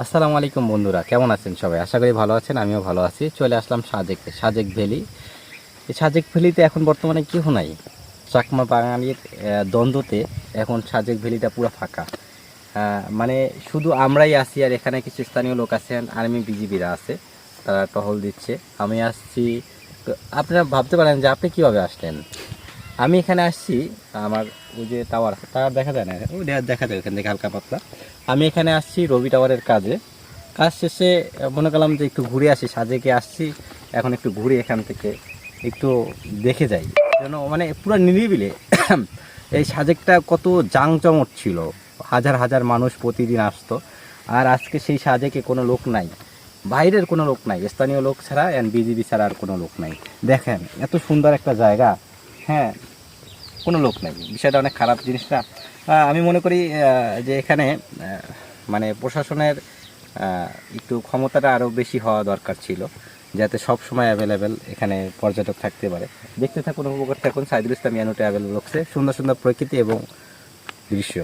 আসসালামু আলাইকুম বন্ধুরা, কেমন আছেন সবাই? আশা করি ভালো আছেন। আমিও ভালো আছি। চলে আসলাম সাজেক ভ্যালি। এই সাজেক ভ্যালিতে এখন বর্তমানে কেউ নাই। চাকমা বাঙালির দ্বন্দ্বতে এখন সাজেক ভ্যালিটা পুরো ফাঁকা। মানে শুধু আমরাই আছি, আর এখানে কিছু স্থানীয় লোক আছেন, আর্মি বিজিবিরা আছে, তারা টহল দিচ্ছে। আমি আসছি। তো আপনারা ভাবতে পারেন যে আপনি কীভাবে আসলেন। আমি এখানে আসছি, আমার ওই যে টাওয়ার টাওয়ার দেখা যায় না, ওই দেখা যায় এখান থেকে হালকা পাতলা। আমি এখানে আসছি রবি টাওয়ারের কাজে। কাজ শেষে মনে করলাম যে একটু ঘুরে আসি, সাজেকে আসছি, এখন একটু ঘুরে এখান থেকে একটু দেখে যাই। যেন মানে পুরো নিরিবিলি এই সাজেকটা কত জাঁকজমট ছিল, হাজার হাজার মানুষ প্রতিদিন আসতো। আর আজকে সেই সাজেকে কোনো লোক নাই, বাইরের কোনো লোক নাই, স্থানীয় লোক ছাড়া অ্যান্ড বিজিবি ছাড়া আর কোনো লোক নাই। দেখেন এত সুন্দর একটা জায়গা, হ্যাঁ, কোনো লোক নাই। বিষয়টা অনেক খারাপ জিনিসটা। আমি মনে করি যে এখানে মানে প্রশাসনের একটু ক্ষমতাটা আরও বেশি হওয়া দরকার ছিল, যাতে সব সময় অ্যাভেলেবেল এখানে পর্যটক থাকতে পারে। দেখতে থাকুন, উপভোগ করতে থাকুন। সাইদুল ইসলাম ইয়ানু ট্রাভেল ব্লগসে সুন্দর সুন্দর প্রকৃতি এবং দৃশ্য।